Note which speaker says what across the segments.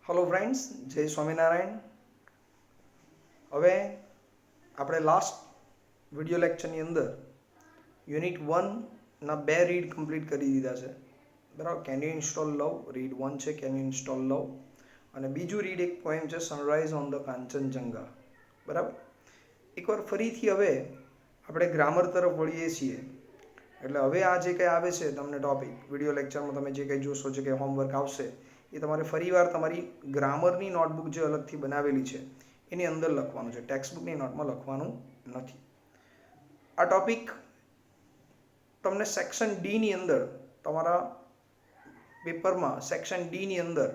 Speaker 1: Hello friends, जय स्वामीनारायण। હવે આપણે લાસ્ટ વિડિયો લેક્ચરની અંદર યુનિટ 1 ના બે રીડ કમ્પ્લીટ કરી દીધા છે, બરાબર. Can you install love, read 1 છે કેન યુ ઇન્સ્ટોલ લવ, અને બીજું રીડ એક પોએમ છે સનરાઈઝ ઓન ધ કાંચનજંગા, બરાબર. એકવાર ફરીથી હવે આપણે ગ્રામર તરફ વળીએ છીએ. એટલે હવે આ જે કંઈ આવે છે તમને ટોપિક વિડિયો લેક્ચરમાં તમે જે કંઈ જોશો, જે કંઈ હોમવર્ક આવશે, એ તમારે ફરીવાર તમારી ગ્રામરની નોટબુક જે અલગથી બનાવેલી છે એની અંદર લખવાનું છે, ટેક્સ્ટબુકની નોટમાં લખવાનું નથી. આ ટોપિક તમને સેક્શન ડીની અંદર, તમારા પેપરમાં સેક્શન ડીની અંદર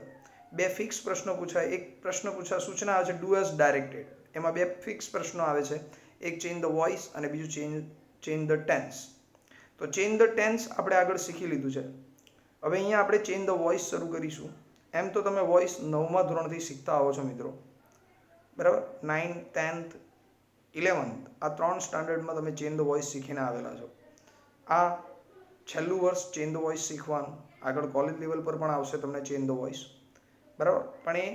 Speaker 1: બે ફિક્સ પ્રશ્નો પૂછાય. એક પ્રશ્ન પૂછા સૂચના આવે છે ડુ એઝ ડાયરેક્ટેડ, એમાં બે ફિક્સ પ્રશ્નો આવે છે, એક ચેન્જ ધ વોઇસ અને બીજું ચેન્જ ધ ટેન્સ. તો ચેન્જ ધ ટેન્સ આપણે આગળ શીખી લીધું છે. હવે અહીંયા આપણે ચેન્જ ધ વોઇસ શરૂ કરીશું. એમ તો તમે વોઇસ 9મા ધોરણથી શીખતા આવો છો મિત્રો, બરાબર. 9th, 10th, 11th આ 3 સ્ટાન્ડર્ડમાં તમે ચેન્જ ધ વોઇસ શીખીને આવેલા છો. આ છેલ્લું વર્ષ ચેન્જ ધ વોઇસ શીખવાનું, આગળ કોલેજ લેવલ પર પણ આવશે તમને ચેન્જ ધ વોઇસ, બરાબર. પણ એ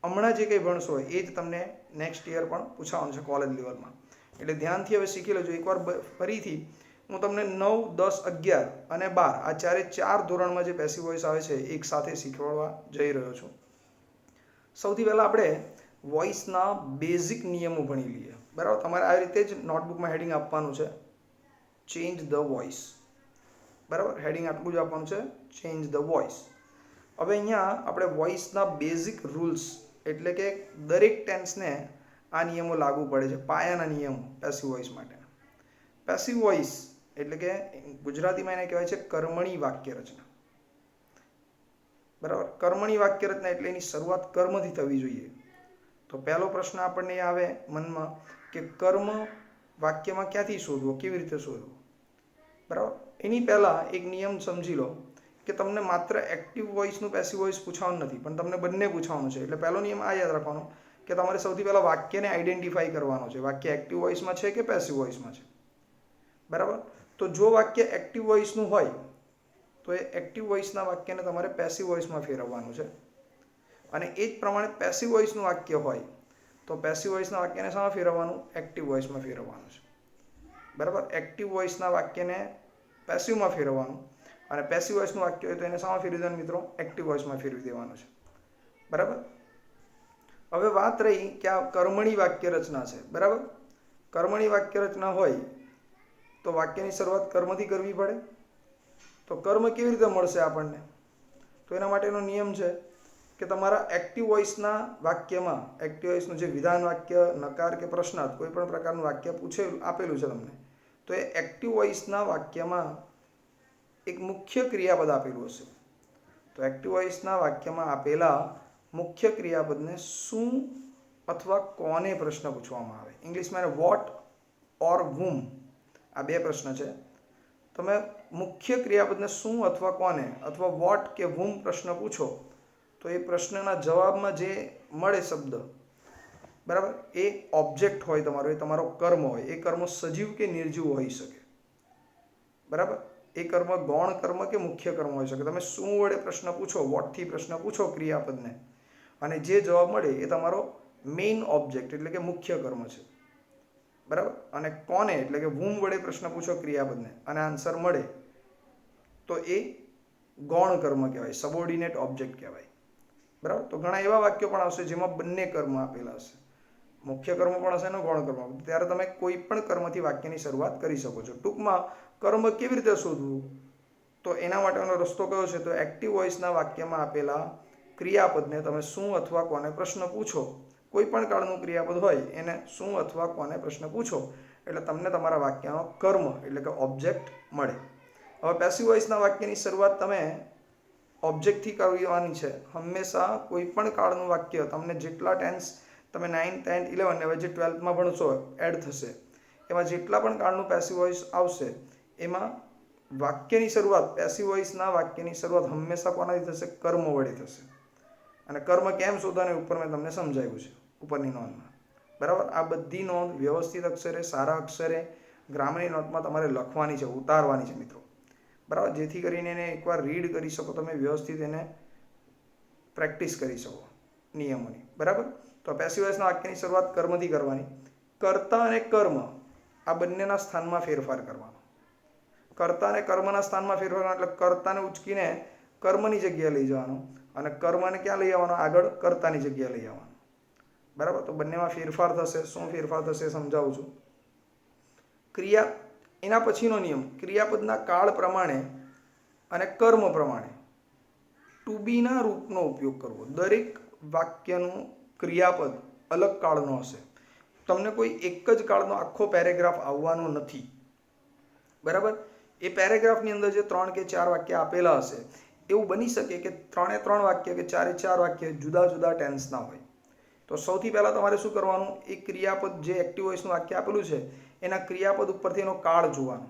Speaker 1: હમણાં જે કંઈ ભણશો એ જ તમને નેક્સ્ટ યર પણ પૂછાવાનું છે કોલેજ લેવલમાં. એટલે ધ્યાનથી હવે શીખી લેજો. એકવાર ફરીથી હું તમને 9, 10, 11 અને 12 આ ચાર ધોરણમાં જે પેસિવ વોઇસ આવે છે એક સાથે શીખવાડવા જઈ રહ્યો છું. સૌથી પહેલાં આપણે વોઇસના બેઝિક નિયમો ભણી લઈએ, બરાબર. તમારે આ રીતે જ નોટબુકમાં હેડિંગ આપવાનું છે, ચેન્જ ધ વોઇસ, બરાબર. હેડિંગ આટલું જ આપવાનું છે, ચેન્જ ધ વોઇસ. હવે અહીંયા આપણે વોઇસના બેઝિક રૂલ્સ, એટલે કે દરેક ટેન્સને આ નિયમો લાગુ પડે છે, પાયાના નિયમો પેસિવ વોઇસ માટે. પેસિવ વોઇસ એટલે કે ગુજરાતીમાં એને કહેવાય છે કર્મણી વાક્ય રચના, બરાબર. કર્મણી વાક્ય રચના એટલે એની શરૂઆત કર્મથી થવી જોઈએ. તો પહેલો પ્રશ્ન આપણને આવે મનમાં કે કર્મ વાક્યમાં ક્યાંથી શોધવો, કેવી રીતે શોધવો, બરાબર. એની પહેલાં એક નિયમ સમજી લો કે તમને માત્ર એક્ટિવ વોઇસનું પેસિવ વોઇસ પૂછવાનું નથી, પણ તમને બંને પૂછવાનું છે. એટલે પહેલો નિયમ આ યાદ રાખવાનો કે તમારે સૌથી પહેલાં વાક્યને આઈડેન્ટિફાઈ કરવાનો છે, વાક્ય એક્ટિવ વોઇસમાં છે કે પેસિવ વોઇસમાં છે, બરાબર. તો જો વાક્ય એક્ટિવ વોઇસનું હોય તો એ એક્ટિવ વોઇસના વાક્યને તમારે પેસિવ વોઇસમાં ફેરવવાનું છે, અને એ જ પ્રમાણે પેસિવ વોઇસનું વાક્ય હોય તો પેસિવ વોઇસના વાક્યને શામાં ફેરવવાનું, એક્ટિવ વોઇસમાં ફેરવવાનું છે, બરાબર. એક્ટિવ વોઇસના વાક્યને પેસિવમાં ફેરવવાનું, અને પેસિવ વોઇસનું વાક્ય હોય તો એને શામાં ફેરવી દેવાનું મિત્રો, એક્ટિવ વોઇસમાં ફેરવી દેવાનું છે, બરાબર. હવે વાત રહી કે આ કર્મણી વાક્ય રચના છે, બરાબર. કર્મણી વાક્ય રચના હોય તો વાક્યની શરૂઆત કર્મથી કરવી પડે. તો કર્મ કેવી રીતે મળશે આપણને, તો એના માટેનો નિયમ છે કે તમારા એક્ટિવ વોઇસના વાક્યમાં, એક્ટિવ વોઇસનું જે વિધાન વાક્ય, નકાર કે પ્રશ્નાર્થ કોઈ પણ પ્રકારનું વાક્ય આપેલું છે તમને, તો એ એક્ટિવ વોઇસના વાક્યમાં એક મુખ્ય ક્રિયાપદ આપેલું હશે. તો એક્ટિવ વોઇસના વાક્યમાં આપેલા મુખ્ય ક્રિયાપદને શું અથવા કોને પ્રશ્ન પૂછવામાં આવે. ઇંગ્લિશમાં એને વોટ ઓર whom, આ બે પ્રશ્ન છે. તમે મુખ્ય ક્રિયાપદને શું અથવા કોને, અથવા વોટ કે whom પ્રશ્ન પૂછો તો એ પ્રશ્નના જવાબમાં જે મળે શબ્દ, બરાબર, એ ઓબ્જેક્ટ હોય તમારો, એ તમારો કર્મ હોય. એ કર્મ સજીવ કે નિર્જીવ હોઈ શકે, બરાબર. એ કર્મ ગૌણ કર્મ કે મુખ્ય કર્મ હોઈ શકે. તમે શું વડે પ્રશ્ન પૂછો, વોટથી પ્રશ્ન પૂછો ક્રિયાપદને, અને જે જવાબ મળે એ તમારો મેઇન ઓબ્જેક્ટ એટલે કે મુખ્ય કર્મ છે, બરાબર. અને કોને એટલે કે whom વડે પ્રશ્ન પૂછો ક્રિયાપદને અને આન્સર મળે તો એ ગૌણ કર્મ કહેવાય, સબોર્ડિનેટ ઓબ્જેક્ટ કહેવાય, બરાબર. તો ઘણા એવા વાક્યો પણ આવશે જેમાં બંને કર્મ આપેલા હશે, મુખ્ય કર્મ પણ હશે ને ગૌણ કર્મ. ત્યારે તમે કોઈ પણ કર્મથી વાક્યની શરૂઆત કરી શકો છો. ટૂંકમાં કર્મ કેવી રીતે શોધવું, તો એના માટેનો રસ્તો કયો છે, તો એક્ટિવ વોઇસના વાક્યમાં આપેલા ક્રિયાપદને તમે શું અથવા કોને પ્રશ્ન પૂછો, કોઈ પણ કાળનું ક્રિયાપદ હોય એને શું અથવા કોને પ્રશ્ન પૂછો એટલે તમને તમારા વાક્યનો કર્મ એટલે કે ઓબ્જેક્ટ મળે. હવે પેસિવ વોઇસના વાક્યની શરૂઆત તમે ઓબ્જેક્ટથી કરવાની છે. હંમેશા કોઈ પણ કાળનું વાક્ય તમને જેટલા ટેન્સ તમે 9, 10, 11 હવે જે 12થમાં ભણશો એડ થશે, એમાં જેટલા પણ કાળનું પેસિવ વોઇસ આવશે એમાં વાક્યની શરૂઆત, પેસિવ વોઇસના વાક્યની શરૂઆત હંમેશા કોનાથી થશે, કર્મ વડે થશે. અને કર્મ કેમ શોધવાને ઉપર મેં તમને સમજાવ્યું છે ઉપરની નોંધમાં, બરાબર. આ બધી નોંધ વ્યવસ્થિત અક્ષરે, સારા અક્ષરે ગ્રામરની નોટમાં તમારે લખવાની છે, ઉતારવાની છે મિત્રો, બરાબર. જેથી કરીને એને એકવાર રીડ કરી શકો તમે, વ્યવસ્થિત એને પ્રેક્ટિસ કરી શકો, નિયમોની, બરાબર. તો પેસિવ વોઇસના વાક્યની શરૂઆત કર્મથી કરવાની. કર્તા અને કર્મ આ બંનેના સ્થાનમાં ફેરફાર કરવાનો. કર્તા અને કર્મના સ્થાનમાં ફેરફાર એટલે કર્તાને ઉચકીને કર્મની જગ્યાએ લઈ જવાનો અને કર્મને ક્યાં લઈ આવવાનો? આગળ કર્તાની જગ્યાએ લઈ આવવાનો, બરાબર. તો બંનેમાં ફેરફાર થશે. શું ફેરફાર થશે સમજાવું છું. ક્રિયા, એના પછીનો નિયમ, ક્રિયાપદના કાળ પ્રમાણે અને કર્મ પ્રમાણે ટુ બીના રૂપનો ઉપયોગ કરવો. દરેક વાક્યનું ક્રિયાપદ અલગ કાળનો હશે. તમને કોઈ એક જ કાળનો આખો પેરેગ્રાફ આવવાનો નથી, બરાબર. એ પેરેગ્રાફની અંદર જે 3 કે 4 વાક્ય આપેલા હશે, એવું બની શકે કે 3 એ 3 વાક્ય કે 4 એ 4 વાક્ય જુદા જુદા ટેન્સના હોય. તો સૌથી પહેલાં તમારે શું કરવાનું? એ ક્રિયાપદ જે એક્ટિવ વોઇસનું વાક્ય આપેલું છે એના ક્રિયાપદ ઉપરથી એનો કાળ જોવાનો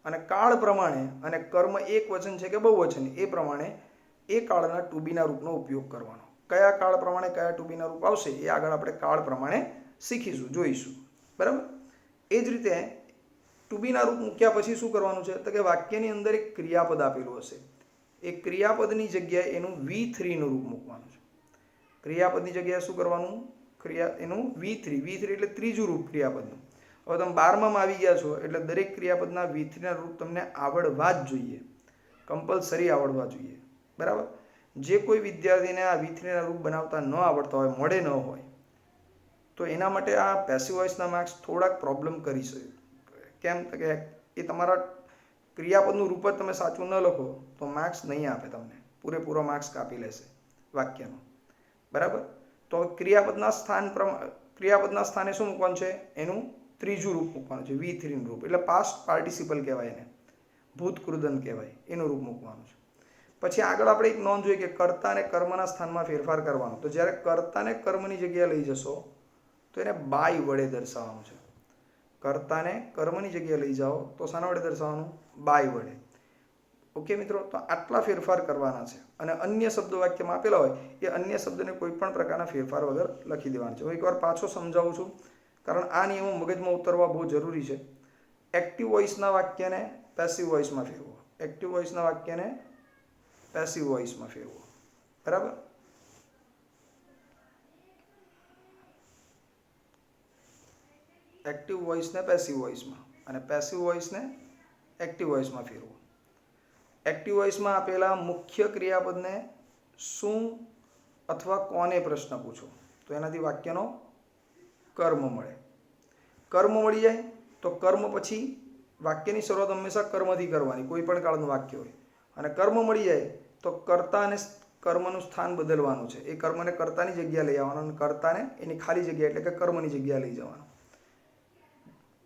Speaker 1: અને કાળ પ્રમાણે અને કર્મ એક વચન છે કે બહુવચન એ પ્રમાણે એ કાળના ટુ બીના રૂપનો ઉપયોગ કરવાનો. કયા કાળ પ્રમાણે કયા ટુ બીના રૂપ આવશે એ આગળ આપણે કાળ પ્રમાણે શીખીશું, જોઈશું, બરાબર. એ જ રીતે ટુ બીના રૂપ મૂક્યા પછી શું કરવાનું છે? તો કે વાક્યની અંદર એક ક્રિયાપદ આપેલું હશે, એ ક્રિયાપદની જગ્યાએ એનું V3નું રૂપ મૂકવાનું છે. ક્રિયાપદની જગ્યાએ શું કરવાનું? એનું V3 એટલે ત્રીજું રૂપ ક્રિયાપદનું. હવે તમે 12માં આવી ગયા છો એટલે દરેક ક્રિયાપદના V3ના રૂપ તમને આવડવા જ જોઈએ, કમ્પલસરી આવડવા જોઈએ, બરાબર. જે કોઈ વિદ્યાર્થીને આ V3ના રૂપ બનાવતા ન આવડતા હોય, મોડે ન હોય, તો એના માટે આ પેસિવ વોઇસના માર્ક્સ થોડાક પ્રોબ્લેમ કરી શકે. કેમ? કે એ તમારા ક્રિયાપદનું રૂપ જ તમે સાચું ન લખો તો માર્ક્સ નહીં આપે તમને, પૂરેપૂરો માર્ક્સ કાપી લેશે વાક્યનો, બરાબર. તો ક્રિયાપદના સ્થાને શું મૂકવાનું છે? એનું ત્રીજું રૂપ મૂકવાનું છે, V3નું રૂપ. એટલે પાસ્ટ પાર્ટિસિપલ કહેવાય એને, ભૂતકૃદંત કહેવાય, એનું રૂપ મૂકવાનું છે. પછી આગળ આપણે એક નોંધ જોઈએ કે કર્તા અને કર્મના સ્થાનમાં ફેરફાર કરવાનો. તો જ્યારે કર્તાને કર્મની જગ્યાએ લઈ જશો તો એને બાય વડે દર્શાવવાનું છે. કર્તાને કર્મની જગ્યાએ લઈ જાઓ તો શાના વડે દર્શાવવાનું? બાય વડે. ઓકે મિત્રો, તો આટલા ફેરફાર કરવાના છે. અને અન્ય શબ્દો વાક્યમાં આપેલા હોય એ અન્ય શબ્દને કોઈ પણ પ્રકારના ફેરફાર વગર લખી દેવાના છે. હું એકવાર પાછો સમજાવું છું, કારણ આ નિયમો મગજમાં ઉતરવા બહુ જરૂરી છે. એક્ટિવ વોઇસના વાક્યને પેસિવ વોઇસમાં ફેરવો, એક્ટિવ વોઇસના વાક્યને પેસિવ વોઇસમાં ફેરવો, બરાબર. એક્ટિવ વોઇસને પેસિવ વોઇસમાં અને પેસિવ વોઇસને એક્ટિવ વોઇસમાં ફેરવો. એક્ટિવ વોઇસમાં આપેલા મુખ્ય ક્રિયાપદને શું અથવા કોને પ્રશ્ન પૂછો તો એનાથી વાક્યનો કર્મ મળે. કર્મ મળી જાય તો કર્મ પછી વાક્યની શરૂઆત હંમેશા કર્મથી કરવાની, કોઈ પણ કાળનું વાક્ય હોય. અને કર્મ મળી જાય તો કર્તા અને કર્મનું સ્થાન બદલવાનું છે. એ કર્મને કર્તાની જગ્યાએ લઈ આવવાનું અને કર્તાને એની ખાલી જગ્યા એટલે કે કર્મની જગ્યાએ લઈ જવાનું.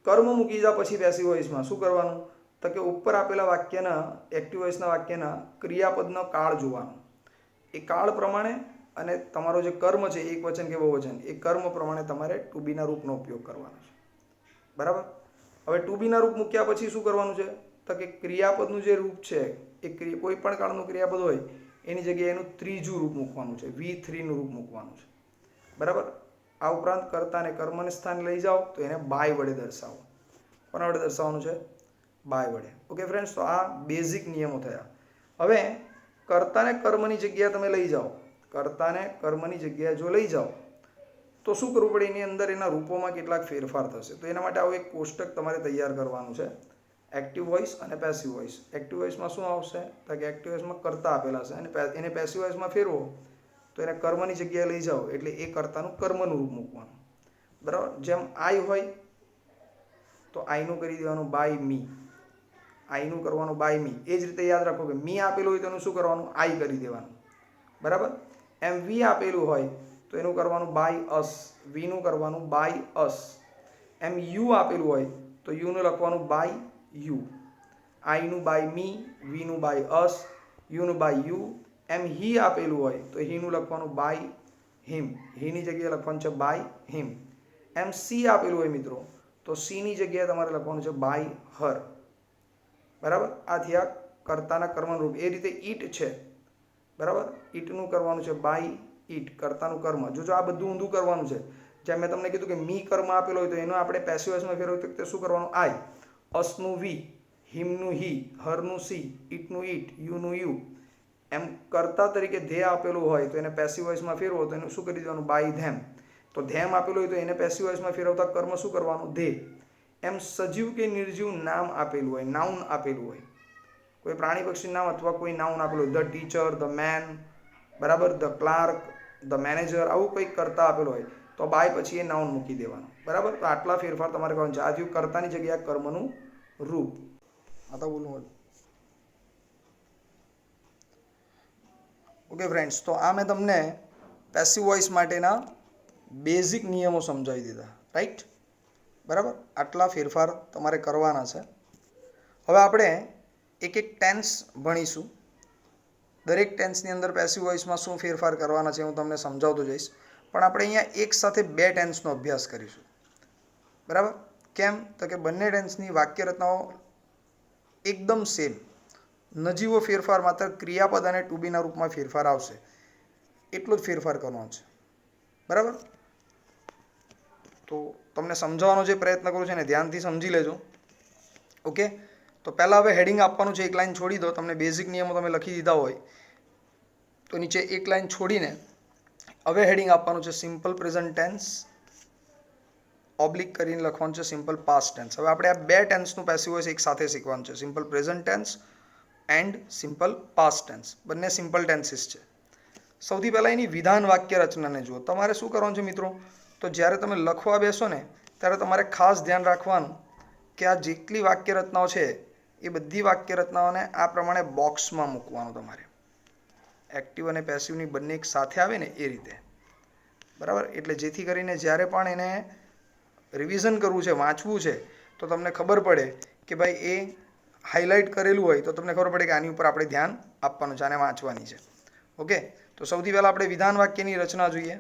Speaker 1: કર્મ મૂકી જા પછી પેસિવ વોઇસમાં શું કરવાનું? તો કે ઉપર આપેલા વાક્યના, એક્ટિવ વોઇસના વાક્યના ક્રિયાપદનો કાળ જોવાનો. એ કાળ પ્રમાણે અને તમારો જે કર્મ છે, એક વચન કે બહુવચન, એ કર્મ પ્રમાણે તમારે ટુ બીના રૂપનો ઉપયોગ કરવાનો છે, બરાબર. હવે ટુ બીના રૂપ મૂક્યા પછી શું કરવાનું છે? તો કે ક્રિયાપદનું જે રૂપ છે એ કોઈ પણ કાળનું ક્રિયાપદ હોય એની જગ્યાએ એનું ત્રીજું રૂપ મૂકવાનું છે, V3નું રૂપ મૂકવાનું છે, બરાબર. આ ઉપરાંત કર્તા અને કર્મને સ્થાન લઈ જાઓ તો એને બાય વડે દર્શાવો. કોના વડે દર્શાવવાનું છે? બાય વડે. ઓકે ફ્રેન્ડ્સ, તો આ બેઝિક નિયમો થયા. હવે કર્તાને કર્મની જગ્યાએ તમે લઈ જાઓ, કર્તાને કર્મની જગ્યાએ જો લઈ જાઓ તો શું કરવું પડે? એની અંદર એના રૂપોમાં કેટલાક ફેરફાર થશે. તો એના માટે આવું એક કોષ્ટક તમારે તૈયાર કરવાનું છે, એક્ટિવ વોઇસ અને પેસિવ વોઇસ. એક્ટિવ વોઇસમાં શું આવશે? તો કે એક્ટિવ વોઇસમાં કર્તા આપેલા છે અને એને પેસિવ વોઇસમાં ફેરવો તો એને કર્મની જગ્યાએ લઈ જાઓ એટલે એ કર્તાનું કર્મનું રૂપ મૂકવાનું, બરાબર. જેમ આઈ હોય તો આઈનું કરી દેવાનું બાય મી, આઈનું કરવાનું બાય મી. એ જ રીતે યાદ રાખો કે મી આપેલું હોય તો એનું શું કરવાનું? આઈ કરી દેવાનું, બરાબર. એમ વી આપેલું હોય તો એનું કરવાનું બાય અસ, વીનું કરવાનું બાય અસ. એમ યુ આપેલું હોય તો યુનું લખવાનું બાય યુ. આઈનું બાય મી, વીનું બાય અસ, યુનું બાય યુ. એમ હી આપેલું હોય તો હીનું લખવાનું બાય હિમ, હીની જગ્યાએ લખવાનું છે બાય હિમ. એમ સી આપેલું હોય મિત્રો તો સીની જગ્યાએ તમારે લખવાનું છે બાય હર, બરાબર. આ થયા કર્તાના કર્મનું રૂપ. એ રીતે ઈટ છે, બરાબર. ઈટનું કરવાનું છે બાય ઈટ, કર્તાનું કર્મ. જો આ બધું ઊંધું કરવાનું છે. જેમ મેં તમને કીધું કે મી કર્મ આપેલો હોય તો એનો આપણે પેસિવ વોઇસમાં ફેરવવું તો શું કરવાનું? આઈ, અસનું વી, હિમનું હી, હરનું સી, ઈટનું ઈટ, યુનું યુ, એમ કર્તા તરીકે ધ્યેય આપેલું હોય તો એને પેસિવ વોઇસમાં ફેરવો તો એનું શું કરી દેવાનું? By them. તો ધેમ આપેલું હોય તો એને પેસિવ વોઇસમાં ફેરવતા કર્મ શું કરવાનું? ધ્યેય. એમ સજીવ કે નિર્જીવ નામ આપેલું હોય, નાઉન આપેલું હોય, કોઈ પ્રાણી પક્ષી નામ અથવા કોઈ નાઉન આપેલું હોય, ધ ટીચર, ધ મેન, બરાબર, ધ ક્લાર્ક, ધ મેનેજર, આવું કંઈક કરતા આપેલું હોય તો બાય પછી એ નાઉન મૂકી દેવાનું. બરાબર. તો આટલા ફેરફાર તમારે કરવાનું છે. આ થયું કર્તાની જગ્યાએ કર્મનું રૂપ. આ તો બોલું. ઓકે ફ્રેન્ડ્સ, તો આ મેં તમને પેસિવ વોઇસ માટેના બેઝિક નિયમો સમજાવી દીધા. રાઈટ? બરાબર. આટલા ફેરફાર તમારે કરવાના છે. હવે આપણે એક એક ટેન્સ ભણીશું. દરેક ટેન્સની અંદર પેસિવ વોઇસમાં શું ફેરફાર કરવાના છે હું તમને સમજાવતો જઈશ. પણ આપણે અહીંયા એક સાથે બે ટેન્સનો અભ્યાસ કરીશું. બરાબર. કેમ? તો કે બંને ટેન્સની વાક્ય રચનાઓ એકદમ સેમ. નજીવો ફેરફાર માત્ર ક્રિયાપદ અને ટુ બીના રૂપમાં ફેરફાર આવશે. એટલો જ ફેરફાર કરવાનો છે. બરાબર. તો તમને સમજાવવાનો જે પ્રયત્ન કરું છું ને ધ્યાનથી સમજી લેજો. ઓકે. તો પહેલાં હવે હેડિંગ આપવાનું છે. એક લાઈન છોડી દો. તમને બેઝિક નિયમો તમે લખી દીધા હોય તો નીચે એક લાઈન છોડીને હવે હેડિંગ આપવાનું છે સિમ્પલ પ્રેઝન્ટ ટેન્સ, ઓબ્લિક કરીને લખવાનું છે સિમ્પલ પાસ્ટ ટેન્સ. હવે આપણે આ બે ટેન્સનું પેસિવ વોઇસ એક સાથે શીખવાનું છે. Simple present tense and simple past tense. બંને સિમ્પલ ટેન્સીસ છે. સૌથી પહેલાં એની વિધાન વાક્ય રચનાને જુઓ. તમારે શું કરવાનું છે મિત્રો? તો જ્યારે તમે લખવા બેસો ને ત્યારે તમારે ખાસ ધ્યાન રાખવાનું કે આ જેટલી વાક્ય રચનાઓ છે એ બધી વાક્ય રચનાઓને આ પ્રમાણે બોક્સમાં મૂકવાનું તમારે. એક્ટિવ અને પેસિવની બંને એક સાથે આવે ને એ રીતે. બરાબર. એટલે જેથી કરીને જ્યારે પણ એને રિવિઝન કરવું છે, વાંચવું છે, તો તમને ખબર પડે કે ભાઈ એ હાઇલાઇટ કરેલું હોય તો તમને ખબર પડે કે આની ઉપર આપણે ધ્યાન આપવાનું છે, આને વાંચવાની છે. ઓકે. તો સૌથી પહેલાં આપણે વિધાન વાક્યની રચના જોઈએ.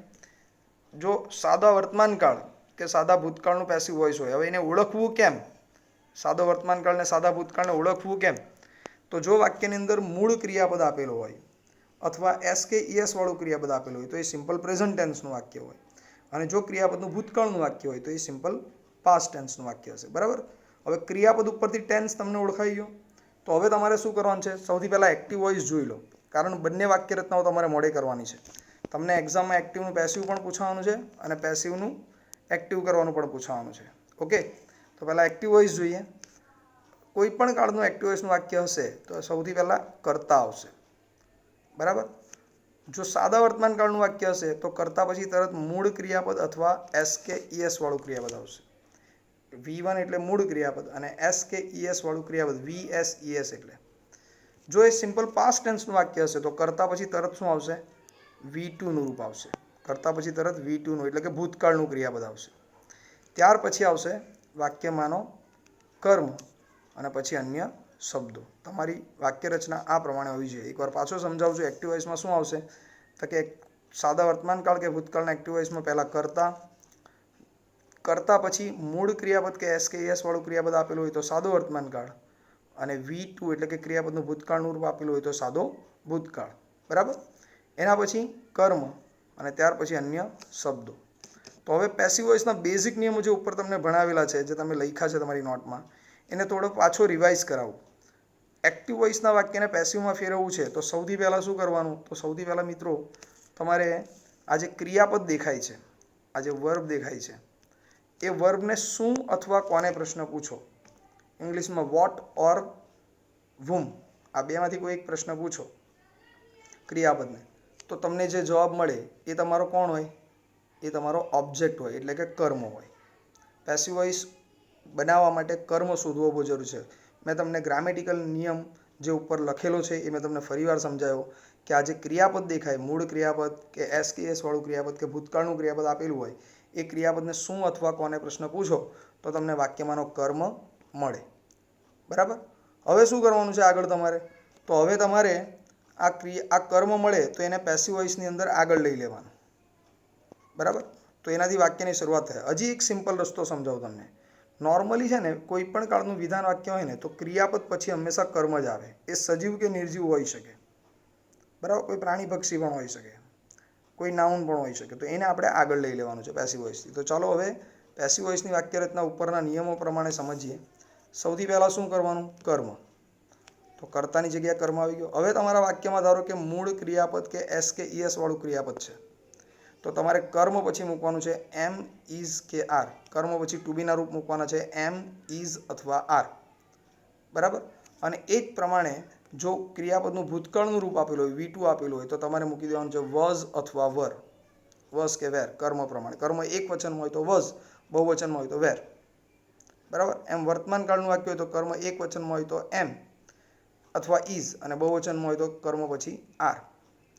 Speaker 1: જો સાદા વર્તમાનકાળ કે સાદા ભૂતકાળનું પેસિવ વોઇસ હોય, હવે એને ઓળખવું કેમ? સાદો વર્તમાનકાળ ને સાદા ભૂતકાળને ઓળખવું કેમ? તો જો વાક્યની અંદર મૂળ ક્રિયાપદ આપેલું હોય અથવા એસ કે ઈએસ વાળું ક્રિયાપદ આપેલું હોય તો એ સિમ્પલ પ્રેઝન્ટ ટેન્સનું વાક્ય હોય. અને જો ક્રિયાપદનું ભૂતકાળનું વાક્ય હોય તો એ સિમ્પલ પાસ્ટ ટેન્સનું વાક્ય હશે. બરાબર. હવે ક્રિયાપદ ઉપરથી ટેન્સ તમને ઓળખાઈ ગયો. તો હવે તમારે શું કરવાનું છે? સૌથી પહેલાં એક્ટિવ વોઇસ જોઈ લો. કારણ બંને વાક્ય રચનાઓ તમારે મોડે કરવાની છે. તમને એક્ઝામમાં એક્ટિવનું પેસિવ પણ પૂછવાનું છે અને પેસિવનું એક્ટિવ કરવાનું પણ પૂછવાનું છે. ઓકે. તો પહેલાં એક્ટિવ વોઇસ જોઈએ. કોઈ પણ કાળનું એક્ટિવ વોઇસનું વાક્ય હશે તો સૌથી પહેલાં કર્તા આવશે. બરાબર. જો સાદા વર્તમાનકાળનું વાક્ય હશે તો કર્તા પછી તરત મૂળ ક્રિયાપદ અથવા એસ કે ઈએસ વાળું ક્રિયાપદ આવશે. V1 એટલે મૂળ ક્રિયાપદ અને એસ કે ઈએસ વાળું ક્રિયાપદ VSES એટલે. જો એ સિમ્પલ પાસ્ટ ટેન્સનું વાક્ય હશે તો કર્તા પછી તરત શું આવશે? V2 નું રૂપ આવશે. કર્તા પછી તરત V2 નું એટલે કે ભૂતકાળનું ક્રિયાપદ આવશે. ત્યાર પછી આવશે વાક્યમાંનો કર્મ અને પછી અન્ય શબ્દો. તમારી વાક્ય રચના આ પ્રમાણે હોવી જોઈએ. એકવાર પાછો સમજાવું છું. એક્ટિવ વોઇસમાં શું આવશે? તો કે સાદા વર્તમાનકાળ કે ભૂતકાળના એક્ટિવ વોઇસમાં પહેલાં કર્તા પછી મૂળ ક્રિયાપદ કે એસ કે એસ વાળું ક્રિયાપદ આપેલું હોય તો સાદો વર્તમાનકાળ અને V2 એટલે કે ક્રિયાપદનું ભૂતકાળનું રૂપ આપેલું હોય તો સાદો ભૂતકાળ. બરાબર. એના પછી કર્મ અને ત્યાર પછી અન્ય શબ્દો. તો હવે પેસિવ વોઇસના બેઝિક નિયમો જે ઉપર તમને ભણાવેલા છે, જે તમે લખ્યા છે તમારી નોટમાં, એને થોડો પાછો રિવાઇઝ કરાવું. એક્ટિવ વોઇસના વાક્યને પેસિવમાં ફેરવવું છે તો સૌથી પહેલાં શું કરવાનું? તો સૌથી પહેલાં મિત્રો તમારે આ જે ક્રિયાપદ દેખાય છે, આ જે વર્બ દેખાય છે, એ વર્બને શું અથવા કોને પ્રશ્ન પૂછો. ઇંગ્લિશમાં વોટ ઓર whom, આ બેમાંથી કોઈ એક પ્રશ્ન પૂછો ક્રિયાપદને, તો તમને જે જવાબ મળે એ તમારો કોણ હોય? એ તમારો ઓબ્જેક્ટ હોય, એટલે કે કર્મ હોય. પેસિવ વોઇસ બનાવવા માટે કર્મ શોધવો બહુ જરૂરી છે. મેં તમને ગ્રામેટિકલ નિયમ જે ઉપર લખેલો છે એ મેં તમને ફરીવાર સમજાવ્યો કે આ જે ક્રિયાપદ દેખાય, મૂળ ક્રિયાપદ કે એસ કે એસ વાળું ક્રિયાપદ કે ભૂતકાળનું ક્રિયાપદ આપેલું હોય, એ ક્રિયાપદને શું અથવા કોને પ્રશ્ન પૂછો તો તમને વાક્યમાંનો કર્મ મળે. બરાબર. હવે શું કરવાનું છે આગળ તમારે? તો હવે તમારે આ કર્મ મળે તો એને પેસિવ વોઇસની અંદર આગળ લઈ લેવાનું. બરાબર. તો એનાથી વાક્યની શરૂઆત થાય. હજી એક સિમ્પલ રસ્તો સમજાવું તમને. નોર્મલી છે ને કોઈ પણ કાળનું વિધાન વાક્ય હોય ને તો ક્રિયાપદ પછી હંમેશા કર્મ જ આવે. એ સજીવ કે નિર્જીવ હોઈ શકે. બરાબર. કોઈ પ્રાણી પક્ષી પણ હોઈ શકે, કોઈ નાઉન પણ હોઈ શકે. તો એને આપણે આગળ લઈ લેવાનું છે પેસિવ વોઇસથી. તો ચાલો હવે પેસિવ વોઇસની વાક્ય રચના ઉપરના નિયમો પ્રમાણે સમજીએ. સૌથી પહેલાં શું કરવાનું? કર્મ. તો કર્તાની જગ્યાએ કર્મ આવી ગયો. હવે તમારા વાક્યમાં ધારો કે મૂળ ક્રિયાપદ કે એસ કે ઈએસ વાળું ક્રિયાપદ છે, તો તમારે કર્મ પછી મૂકવાનું છે એમ, ઇઝ કે આર. કર્મ પછી ટુ બીના રૂપ મૂકવાના છે એમ, ઇઝ અથવા આર. બરાબર. અને એ જ પ્રમાણે જો ક્રિયાપદનું ભૂતકાળનું રૂપ આપેલું હોય, V2 આપેલું હોય, તો તમારે મૂકી દેવાનું છે વોઝ અથવા વર. વોઝ કે વેર કર્મ પ્રમાણે. કર્મ એક વચનમાં હોય તો વોઝ, બહુવચનમાં હોય તો વેર. બરાબર. એમ વર્તમાન કાળનું વાક્ય હોય તો કર્મ એક વચનમાં હોય તો એમ અથવા ઇઝ, અને બહુવચનમાં હોય તો કર્મ પછી આર.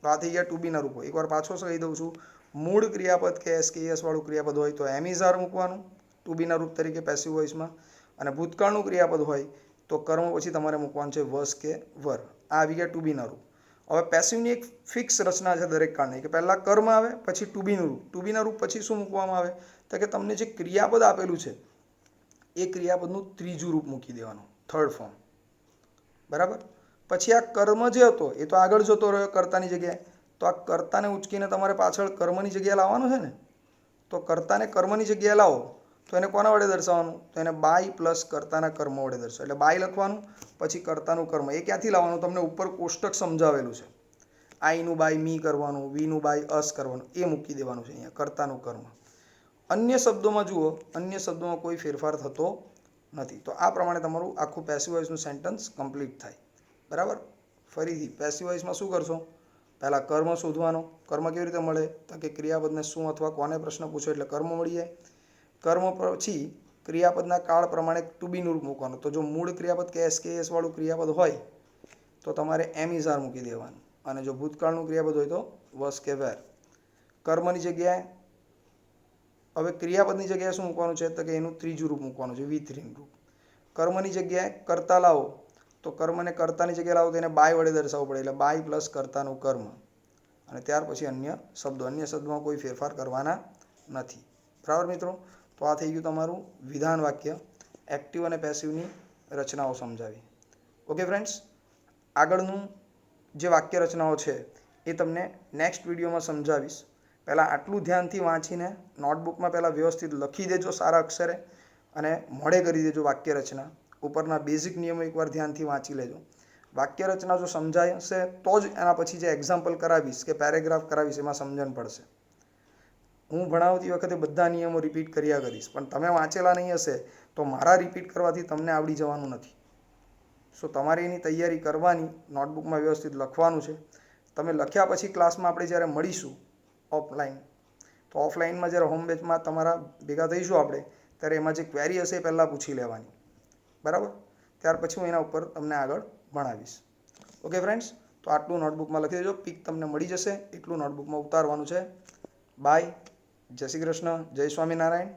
Speaker 1: તો આ થઈ ગયા ટુ બીના રૂપો. એકવાર પાછો કહી દઉં છું. મૂળ ક્રિયાપદ કે એસ કે એસ વાળું ક્રિયાપદ હોય તો એમ ઇઝ આર મૂકવાનું ટુ બીના રૂપ તરીકે પેસિવ વોઇસમાં. અને ભૂતકાળનું ક્રિયાપદ હોય તો કર્મ પછી તમારે મૂકવાનું છે વસ કે વર. આ આવી ગયા ટુ બીના રૂપ. હવે પેસિવની એક ફિક્સ રચના છે દરેક કાળની, કે પહેલાં કર્મ આવે પછી ટુ બીનું રૂપ. ટુ બીના રૂપ પછી શું મૂકવામાં આવે? તો કે તમને જે ક્રિયાપદ આપેલું છે એ ક્રિયાપદનું ત્રીજું રૂપ મૂકી દેવાનું, થર્ડ ફોર્મ. બરાબર. પછી આ કર્મ જે હતો એ તો આગળ જતો રહ્યો કર્તાની જગ્યાએ, તો આ કર્તાને ઉચકીને તમારે પાછળ કર્મની જગ્યાએ લાવવાનું છે ને. તો કર્તાને કર્મની જગ્યાએ લાવો તો એને કોના વડે દર્શાવવાનું? તો એને બાય પ્લસ કર્તાના કર્મ વડે દર્શાવો. એટલે બાય લખવાનું પછી કર્તાનું કર્મ. એ ક્યાંથી લાવવાનું? તમને ઉપર કોષ્ટક સમજાવેલું છે. આઈનું બાય મી કરવાનું, વીનું બાય અસ કરવાનું, એ મૂકી દેવાનું છે અહીંયા કર્તાનું કર્મ. અન્ય શબ્દોમાં જુઓ, અન્ય શબ્દોમાં કોઈ ફેરફાર થતો નથી. તો આ પ્રમાણે તમારું આખું પેસિવ વોઇસનું સેન્ટન્સ કમ્પ્લીટ થાય. બરાબર. ફરીથી પેસિવ વોઇસમાં શું કરશો? પહેલાં કર્મ શોધવાનો. કર્મ કેવી રીતે મળે? તો કે ક્રિયાપદને શું અથવા કોને પ્રશ્ન પૂછો એટલે કર્મ મળી જાય. કર્મ પછી ક્રિયાપદના કાળ પ્રમાણે ટુ બીનું રૂપ મૂકવાનું. તો જો મૂળ ક્રિયાપદ કે એસ કે એસ વાળું ક્રિયાપદ હોય તો તમારે એમ ઇઝ આર મૂકી દેવાનું. અને જો ભૂતકાળનું ક્રિયાપદ હોય તો વસ કે વેર. કર્મની જગ્યાએ હવે ક્રિયાપદની જગ્યાએ શું મૂકવાનું છે? તો કે એનું ત્રીજું રૂપ મૂકવાનું છે, V3નું રૂપ. કર્મની જગ્યાએ કર્તા લાવો તો કર્મને કર્તાની જગ્યાએ લાવો તો એને બાય વડે દર્શાવવું પડે. એટલે બાય પ્લસ કર્તાનું કર્મ. અને ત્યાર પછી અન્ય શબ્દો. અન્ય શબ્દોમાં કોઈ ફેરફાર કરવાના નથી. બરાબર મિત્રો. તો આ થઈ ગયું તમારું વિધાન વાક્ય. એક્ટિવ અને પેસિવની રચનાઓ સમજાવી. Okay friends. આગળનું જે વાક્ય રચનાઓ છે એ તમને નેક્સ્ટ વિડીયોમાં સમજાવીશ. પહેલાં આટલું ધ્યાનથી વાંચીને નોટબુકમાં પહેલાં વ્યવસ્થિત લખી દેજો સારા અક્ષરે, અને મોડે કરી દેજો વાક્ય રચના. ઉપરના બેઝિક નિયમો એકવાર ધ્યાનથી વાંચી લેજો. વાક્ય રચના જો સમજાય હશે તો જ એના પછી જે એક્ઝામ્પલ કરાવીશ કે પેરેગ્રાફ કરાવીશ એમાં સમજણ પડશે. હું ભણાવતી વખતે બધા નિયમો રિપીટ કર્યા કરીશ, પણ તમે વાંચેલા નહીં હશે તો મારા રિપીટ કરવાથી તમને આવડી જવાનું નથી. સો તમારે એની તૈયારી કરવાની, નોટબુકમાં વ્યવસ્થિત લખવાનું છે. તમે લખ્યા પછી ક્લાસમાં આપણે જ્યારે મળીશું ઓફલાઈન, તો ઓફલાઈનમાં જ્યારે હોમ બેચમાં તમારા ભેગા થઈશું આપણે, ત્યારે એમાં જે ક્વેરી હશે એ પહેલાં પૂછી લેવાની. બરાબર. ત્યાર પછી હું એના ઉપર તમને આગળ ભણાવીશ. Okay friends. તો આટલું નોટબુકમાં લખી દેજો. પિક તમને મળી જશે એટલું નોટબુકમાં ઉતારવાનું છે. બાય. જય શ્રી કૃષ્ણ. જય સ્વામિનારાયણ.